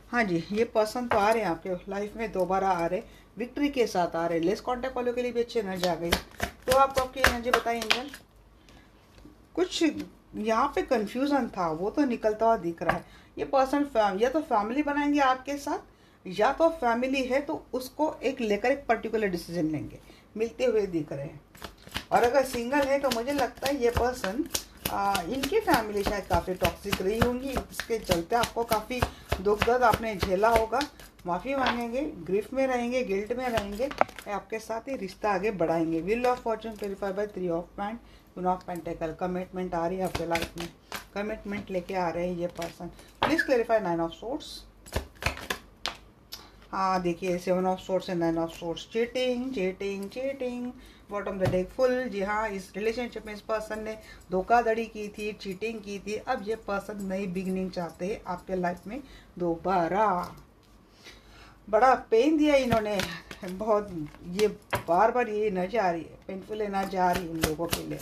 हाँ जी, ये पर्सन तो आ रहे हैं आपके लाइफ में, दोबारा आ रहे, विक्ट्री के साथ आ रहे। लेस कॉन्टैक्ट वालों के लिए भी अच्छी एनर्जी आ गई। तो आप आपकी एनर्जी बताइए एंजल। कुछ यहाँ पे कंफ्यूजन था, वो तो निकलता हुआ दिख रहा है। ये पर्सन या तो फैमिली बनाएंगे आपके साथ, या तो फैमिली है तो उसको एक लेकर एक पर्टिकुलर डिसीजन लेंगे, मिलते हुए दिख रहे हैं। और अगर सिंगल है तो मुझे लगता है ये पर्सन इनकी फैमिली शायद काफ़ी टॉक्सिक रही होंगी, इसके चलते आपको काफ़ी दुख दर्द आपने झेला होगा, माफ़ी मांगेंगे, ग्रीफ में रहेंगे, गिल्ट में रहेंगे, आपके साथ ही रिश्ता आगे बढ़ाएंगे। Wheel of fortune clarify by 3 of pant, 1 of pentacle. Commitment आ रही है आपके लाइफ में, कमिटमेंट लेके आ रहे हैं ये person. Please clarify 9 of swords. हाँ देखिए, 7 of swords and 9 of swords. Cheating cheating cheating, bottom the deck full. जी हाँ, इस रिलेशनशिप में इस पर्सन ने धोखाधड़ी की थी, चीटिंग की थी। अब ये पर्सन नई बिगनिंग चाहते हैं आपके लाइफ में दोबारा। बड़ा पेन दिया इन्होंने, बहुत, ये बार बार ये एनर्जी आ रही है, पेनफुल एनर्जी आ रही है इन लोगों के लिए।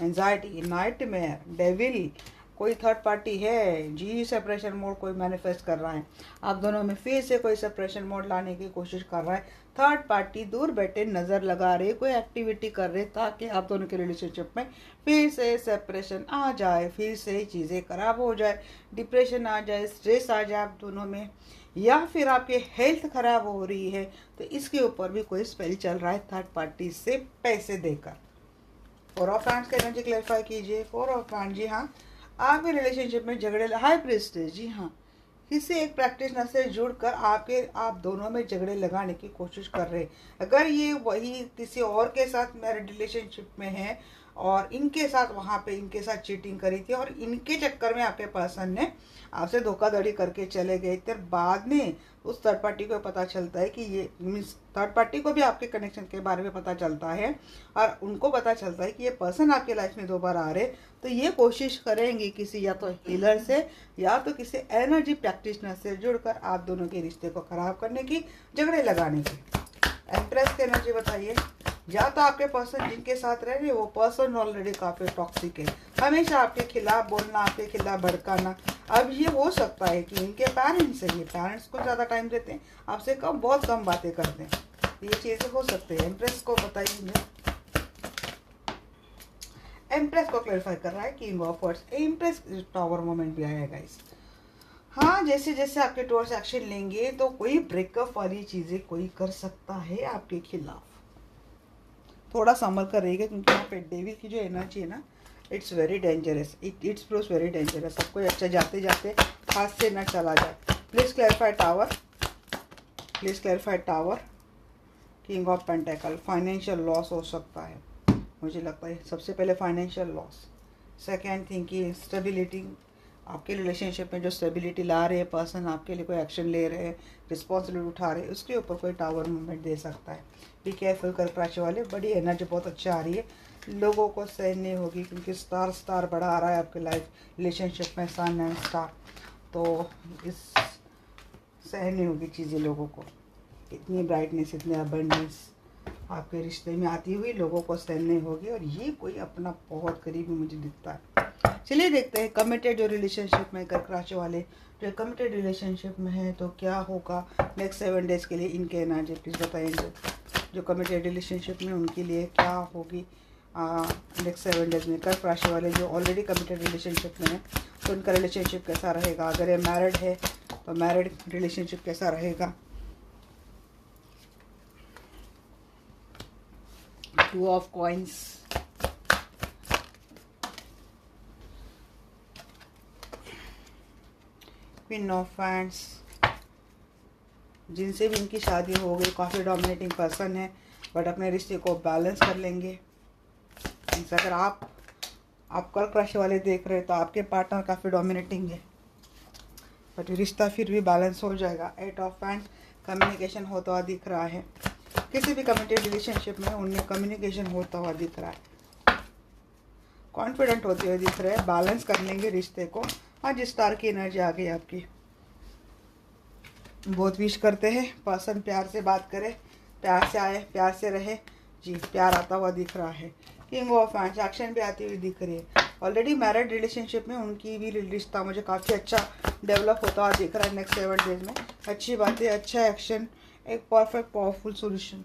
एंजाइटी, नाइटमेयर, डेविल, कोई थर्ड पार्टी है जी। सेपरेशन मोड कोई मैनिफेस्ट कर रहा है, आप दोनों में फिर से कोई सेपरेशन मोड लाने की कोशिश कर रहा है। थर्ड पार्टी दूर बैठे नज़र लगा रहे, कोई एक्टिविटी कर रहे ताकि आप दोनों के रिलेशनशिप में फिर से सेपरेशन आ जाए, फिर से चीज़ें खराब हो जाए, डिप्रेशन आ जाए, स्ट्रेस आ जाए आप दोनों में, या फिर आपकी हेल्थ खराब हो रही है तो इसके ऊपर भी कोई स्पेल चल रहा है थर्ड पार्टी से पैसे देकर। 4 ऑफ हैंड्स का एनर्जी क्लैरिफाई कीजिए। 4 ऑफ हैंड, जी हाँ, आपके रिलेशनशिप में झगड़े, हाई प्रीस्टेस, जी हाँ, किसी एक प्रैक्टिशनर से जुड़कर आप दोनों में झगड़े लगाने की कोशिश कर रहे हैं। अगर ये वही किसी और के साथ मैरिड रिलेशनशिप में है और इनके साथ वहाँ पे इनके साथ चीटिंग करी थी और इनके चक्कर में आपके पर्सन ने आपसे धोखाधड़ी करके चले गए, फिर बाद में उस थर्ड पार्टी को पता चलता है कि ये मीन्स थर्ड पार्टी को भी आपके कनेक्शन के बारे में पता चलता है और उनको पता चलता है कि ये पर्सन आपके लाइफ में दोबारा आ रहे, तो ये कोशिश करेंगे किसी या तो हीलर से या तो किसी एनर्जी प्रैक्टिशनर से जुड़कर आप दोनों के रिश्ते को खराब करने की, झगड़े लगाने की। एम्प्रेस की एनर्जी बताइए। या तो आपके पर्सन जिनके साथ रह रहे वो पर्सन ऑलरेडी काफ़ी टॉक्सिक है, हमेशा आपके खिलाफ बोलना, आपके खिलाफ भड़काना। अब ये हो सकता है कि इनके पेरेंट्स है, ये पेरेंट्स को ज़्यादा टाइम देते हैं, आपसे कम बहुत कम बातें करते हैं, ये चीज़ें हो सकती है। एम्प्रेस को बताइए। एम्प्रेस को क्लैरिफाई कर रहा है king of words. Empress tower moment भी आएगा इस। हाँ, जैसे जैसे आपके टूवर्ड्स एक्शन लेंगे तो कोई ब्रेकअप वाली चीज़ें कोई कर सकता है आपके खिलाफ, थोड़ा संभल कर रहेगा क्योंकि यहाँ पे डेविल की जो एनर्जी है ना, it's very dangerous, it's proves very dangerous. सबको अच्छा जाते जाते हाथ से ना चला जाए। Please clarify tower, please clarify tower. King of pentacle, financial loss हो सकता है, मुझे लगता है सबसे पहले फाइनेंशियल लॉस। सेकेंड थिंग की स्टेबिलिटी, आपके रिलेशनशिप में जो स्टेबिलिटी ला रहे हैं पर्सन, आपके लिए कोई एक्शन ले रहे हैं, रिस्पॉन्सिबिलिटी उठा रहे हैं, उसके ऊपर कोई टावर मूवमेंट दे सकता है। बी केयरफुल कर्क राशि वाले, बड़ी एनर्जी बहुत अच्छा आ रही है, लोगों को सहन नहीं होगी क्योंकि स्टार बड़ा आ रहा है आपके लाइफ रिलेशनशिप में, सन एंड स्टार, तो इस सहन नहीं होगी चीज़ें लोगों को, इतनी ब्राइटनेस, इतनी अबंडेंस आपके रिश्ते में आती हुई लोगों को सहन नहीं होगी। और ये कोई अपना बहुत करीबी मुझे दिखता है। चलिए देखते हैं कमिटेड जो रिलेशनशिप में कर्क राशि वाले जो कमिटेड रिलेशनशिप में है तो क्या होगा नेक्स्ट 7 डेज के लिए इनके एनर्जी प्लीज बताएंगे। जो कमिटेड रिलेशनशिप में उनके लिए क्या होगी नेक्स्ट 7 डेज में। कर्क राशि वाले जो ऑलरेडी कमिटेड रिलेशनशिप में है तो उनका रिलेशनशिप कैसा रहेगा। अगर ये मैरिड है तो मैरिड रिलेशनशिप कैसा रहेगा। 2 of coins, queen of hands, जिनसे भी इनकी शादी हो गई काफ़ी डोमिनेटिंग पर्सन है बट अपने रिश्ते को बैलेंस कर लेंगे। मीन्स अगर आप कर्क राशि वाले देख रहे हैं तो आपके पार्टनर काफ़ी डोमिनेटिंग है, बट रिश्ता फिर भी बैलेंस हो जाएगा। 8 ऑफ हैंड्स, कम्युनिकेशन होता हुआ दिख रहा है। किसी भी कमिटेड रिलेशनशिप में उनमें कम्युनिकेशन होता हुआ दिख रहा है, कॉन्फिडेंट होते हुए दिख रहे हैं, बैलेंस कर लेंगे रिश्ते को। आज स्टार की एनर्जी आ गई आपकी। बहुत विश करते हैं पर्सन प्यार से बात करे, प्यार से आए, प्यार से रहे जी। प्यार आता हुआ दिख रहा है। किंग ऑफ हैंड्स, एक्शन भी आती हुई दिख रही है। ऑलरेडी मैरिड रिलेशनशिप में उनकी भी रिश्ता मुझे काफ़ी अच्छा डेवलप होता हुआ दिख रहा है नेक्स्ट 7 डेज में। अच्छी बातें, अच्छा एक्शन, एक परफेक्ट पावरफुल सोल्यूशन।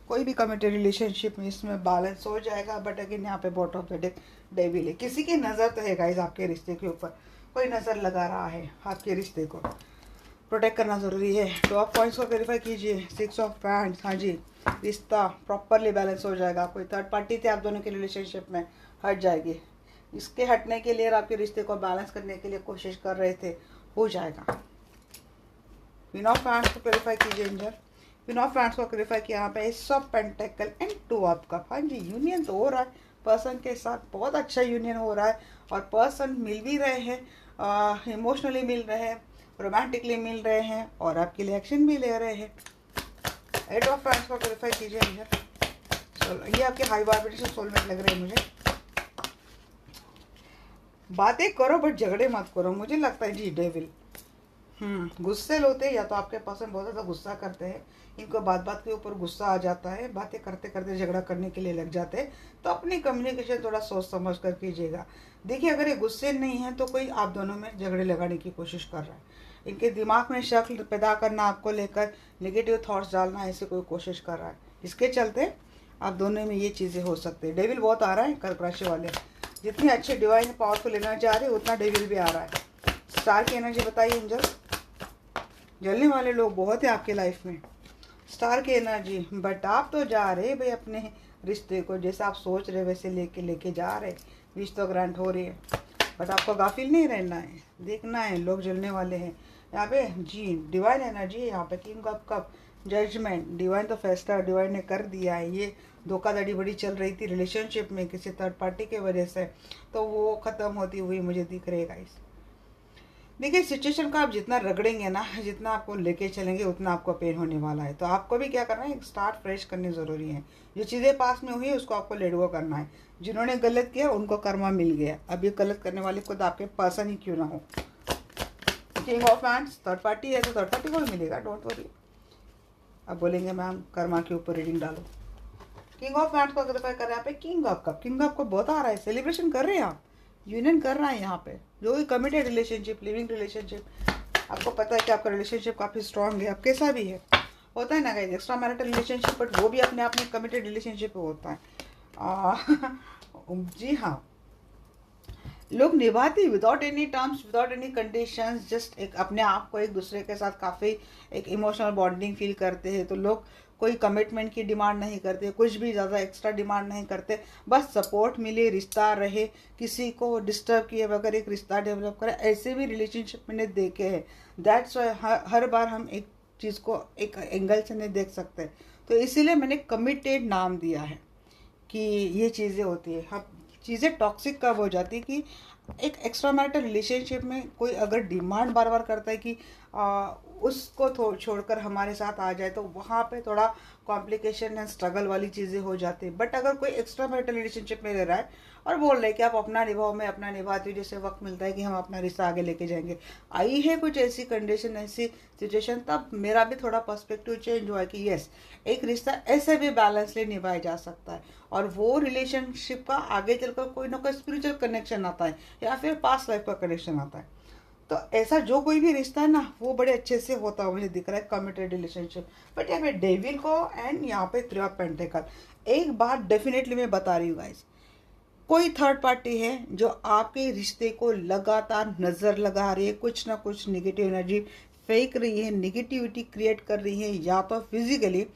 कोई भी कमिटेड रिलेशनशिप में इसमें बैलेंस हो जाएगा। बट अगेन यहाँ पे bottom of the deck devil है। किसी की नज़र तो है गाइस आपके रिश्ते के ऊपर, कोई नज़र लगा रहा है आपके रिश्ते को। प्रोटेक्ट करना ज़रूरी है। 2 ऑफ पॉइंट्स को वेरीफाई कीजिए। 6 ऑफ हैंड्स, हाँ जी, रिश्ता प्रॉपरली बैलेंस हो जाएगा। कोई थर्ड पार्टी थे आप दोनों के रिलेशनशिप में, हट जाएगी। इसके हटने के लिए और आपके रिश्ते को बैलेंस करने के लिए कोशिश कर रहे थे, हो जाएगा। क्वीन ऑफ हैंड्स को क्लैरिफाई कीजिए एंजल। क्वीन ऑफ हैंड्स को क्लैरिफाई किया यहाँ पे S of pentacle and 2 of cup. हाँ जी, यूनियन तो हो रहा है पर्सन के साथ, बहुत अच्छा यूनियन हो रहा है और पर्सन मिल भी रहे हैं, इमोशनली मिल रहे हैं, रोमांटिकली मिल रहे हैं और आपके लिए एक्शन भी ले रहे हैं। 8 ऑफ हैंड्स को क्लैरिफाई कीजिए एंजल। ये आपके हाई वाइब्रेशन सोलमेट लग रहे हैं मुझे। बातें करो बट झगड़े मत करो, मुझे लगता है जी डेविल। गुस्से होते हैं या तो आपके पर्सन बहुत ज़्यादा गुस्सा करते हैं, इनको बात बात के ऊपर गुस्सा आ जाता है, बातें करते करते झगड़ा करने के लिए लग जाते हैं। तो अपनी कम्युनिकेशन थोड़ा सोच समझ कर कीजिएगा। देखिए अगर ये गुस्से नहीं है तो कोई आप दोनों में झगड़े लगाने की कोशिश कर रहा है, इनके दिमाग में शक पैदा करना, आपको लेकर नेगेटिव थॉट्स डालना, ऐसे कोई कोशिश कर रहा है। इसके चलते आप दोनों में ये चीज़ें हो सकती है। डेविल बहुत आ रहा है कर्क राशि वाले, जितनी अच्छी डिवाइन पावरफुल एनर्जी आ रही है उतना डेविल भी आ रहा है। स्टार की एनर्जी बताइए एंजल। जलने वाले लोग बहुत है आपके लाइफ में, स्टार की एनर्जी। बट आप तो जा रहे भाई अपने रिश्ते को, जैसे आप सोच रहे वैसे लेके जा रहे, विश तो ग्रांट हो रही है। बट आपको गाफिल नहीं रहना है, देखना है लोग जलने वाले हैं यहाँ पे जी। डिवाइन एनर्जी है यहाँ पे। King of cup, judgement, divine तो फैसला डिवाइन ने कर दिया है। ये धोखाधड़ी बड़ी चल रही थी रिलेशनशिप में किसी थर्ड पार्टी के वजह से, तो वो ख़त्म होती हुई मुझे दिख रही है गाइस। देखिए सिचुएशन को आप जितना रगड़ेंगे ना, जितना आपको लेके चलेंगे उतना आपको पेन होने वाला है। तो आपको भी क्या करना है, स्टार्ट फ्रेश करनी ज़रूरी है। जो चीज़ें पास में हुई है उसको आपको लेट गो करना है। जिन्होंने गलत किया उनको कर्मा मिल गया, अब ये गलत करने वाले खुद आपके पर्सन ही क्यों ना हो। King of hands, third party है तो थर्ड पार्टी को भी मिलेगा, डोंट वरी। अब बोलेंगे मैम कर्मा के ऊपर रीडिंग डालो। किंग ऑफ हैंड्स को अगर कर रहे हैं पे king of cup. King of cup बहुत आ रहा है, सेलिब्रेशन कर रहे हैं आप, यूनियन कर रहा है यहाँ पे। जो भी कमिटेड रिलेशनशिप, लिविंग रिलेशनशिप, आपको पता है कि आपका रिलेशनशिप काफ़ी स्ट्रांग है, अब कैसा भी है, होता है ना guys extra marital relationship, but वो भी अपने आप में कमिटेड रिलेशनशिप होता है। जी हाँ, लोग निभाते without any terms, without any conditions, just एक अपने आप को एक दूसरे के साथ काफ़ी एक इमोशनल बॉन्डिंग फील करते हैं। तो लोग कोई कमिटमेंट की डिमांड नहीं करते, कुछ भी ज़्यादा एक्स्ट्रा डिमांड नहीं करते, बस सपोर्ट मिले, रिश्ता रहे, किसी को डिस्टर्ब किए बगैर एक रिश्ता डेवलप करे। ऐसे भी रिलेशनशिप मैंने देखे हैं। दैट्स वाई हर बार हम एक चीज़ को एक एंगल से नहीं देख सकते, तो इसीलिए मैंने कमिटेड नाम दिया है कि ये चीज़ें होती है। हम चीज़ें टॉक्सिक कब हो जाती है कि एक एक्स्ट्रा मैरिटल रिलेशनशिप में कोई अगर डिमांड बार बार करता है कि उसको छोड़कर हमारे साथ आ जाए, तो वहाँ पे थोड़ा कॉम्प्लिकेशन एंड स्ट्रगल वाली चीज़ें हो जाती है। बट अगर कोई एक्स्ट्रा मैरिटल रिलेशनशिप में रह रहा है और बोल रहे हैं कि आप अपना निभाओ, मैं अपना निभाती हूँ, जैसे वक्त मिलता है कि हम अपना रिश्ता आगे लेके जाएंगे, आई है कुछ ऐसी कंडीशन, ऐसी सिचुएशन, तब मेरा भी थोड़ा पर्सपेक्टिव चेंज हुआ है कि यस, एक रिश्ता ऐसे भी बैलेंसली निभाया जा सकता है। और वो रिलेशनशिप का आगे चलकर कोई ना कोई स्पिरिचुअल कनेक्शन आता है या फिर पास्ट लाइफ का कनेक्शन आता है। तो ऐसा जो कोई भी रिश्ता है ना, वो बड़े अच्छे से होता है, मुझे दिख रहा है कमिटेड रिलेशनशिप। बट यहाँ पे डेविल को एंड यहाँ पे 3 ऑफ पेंटिकल। एक बात डेफिनेटली मैं बता रही हूँ गाइस, कोई थर्ड पार्टी है जो आपके रिश्ते को लगातार नज़र लगा रही है, कुछ ना कुछ निगेटिव एनर्जी फेंक रही है, निगेटिविटी क्रिएट कर रही है, या तो फिजिकली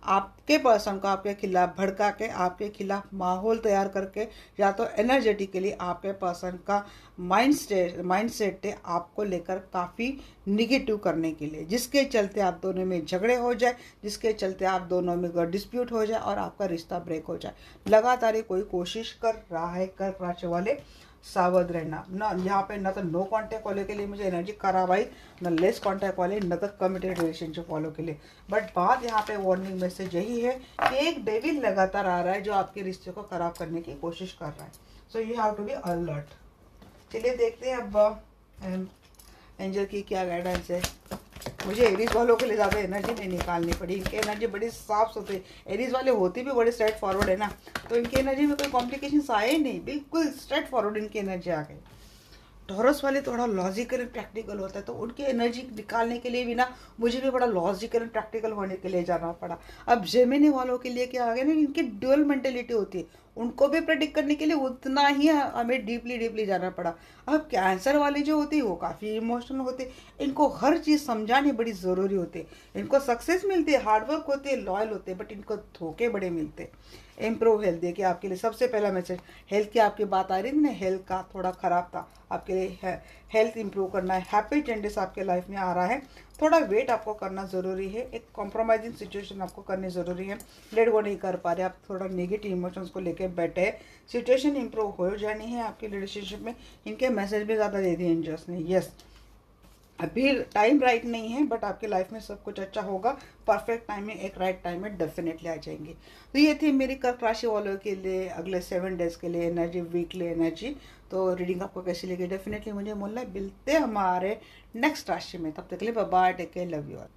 आपके पर्सन को आपके खिलाफ भड़का के, आपके खिलाफ माहौल तैयार करके, या तो एनर्जेटिकली आपके पर्सन का माइंड सेट है आपको लेकर काफ़ी निगेटिव करने के लिए, जिसके चलते आप दोनों में झगड़े हो जाए, जिसके चलते आप दोनों में डिस्प्यूट हो जाए और आपका रिश्ता ब्रेक हो जाए। लगातार कोई कोशिश कर रहा है कर्क राशि वाले, सावध रहना ना। यहाँ पे ना तो नो कांटेक्ट वाले के लिए मुझे एनर्जी खराब आई, ना लेस कांटेक्ट वाले, न तो कमिटेड रिलेशनशिप वालों के लिए। बट बात यहाँ पे वार्निंग मैसेज यही है कि एक डेविल लगातार आ रहा है जो आपके रिश्ते को खराब करने की कोशिश कर रहा है। So you have to be alert. चलिए देखते हैं अब एंजल की क्या गाइडेंस है। मुझे एरीज वालों के लिए ज़्यादा एनर्जी नहीं निकालनी पड़ी, इनकी एनर्जी बड़ी साफ सुथरी। एरीज वाले होते भी बड़े स्ट्रेट फॉरवर्ड है ना, तो इनकी एनर्जी में कोई कॉम्प्लिकेशन आए ही नहीं, बिल्कुल स्ट्रेट फॉरवर्ड इनकी एनर्जी आ गई। टॉरस वाले थोड़ा लॉजिकल एंड प्रैक्टिकल होता है, तो उनकी एनर्जी निकालने के लिए भी ना मुझे भी बड़ा लॉजिकल एंड प्रैक्टिकल होने के लिए जाना पड़ा। अब जेमिनी वालों के लिए क्या आ गया ना, इनकी ड्यूअल मेंटेलिटी होती है, उनको भी प्रेडिक्ट करने के लिए उतना ही हमें डीपली जाना पड़ा। अब कैंसर वाले जो होते हैं वो काफ़ी इमोशनल होते हैं, इनको हर चीज़ समझानी बड़ी ज़रूरी होती है। इनको सक्सेस मिलती है, हार्डवर्क होते हैं, लॉयल होते हैं, बट इनको धोखे बड़े मिलते हैं। इम्प्रूव हेल्थ देखिए आपके लिए सबसे पहला मैसेज, हेल्थ की आपकी बात आ रही थी ना, हेल्थ का थोड़ा ख़राब था, आपके लिए हेल्थ इंप्रूव करना है। हैप्पी चेंजेस आपके लाइफ में आ रहा है, थोड़ा वेट आपको करना ज़रूरी है, एक कॉम्प्रोमाइजिंग सिचुएशन आपको करनी ज़रूरी है। लेट गो नहीं कर पा रहे आप, थोड़ा नेगेटिव इमोशंस को लेकर बैठे, सिचुएशन इंप्रूव हो जानी है आपकी रिलेशनशिप में। इनके मैसेज भी ज़्यादा दे दिए एंजल्स ने। यस, अभी टाइम राइट नहीं है, बट आपकी लाइफ में सब कुछ अच्छा होगा, परफेक्ट टाइम में, एक राइट टाइम में डेफिनेटली आ जाएंगे। तो ये थी मेरी कर्क राशि वालों के लिए अगले 7 डेज के लिए एनर्जी, वीकली एनर्जी। तो रीडिंग आपको कैसी लगी डेफिनेटली मुझे बोलना है। मिलते हमारे नेक्स्ट राशि में, तब तक के लिए bye bye, take care, love you all.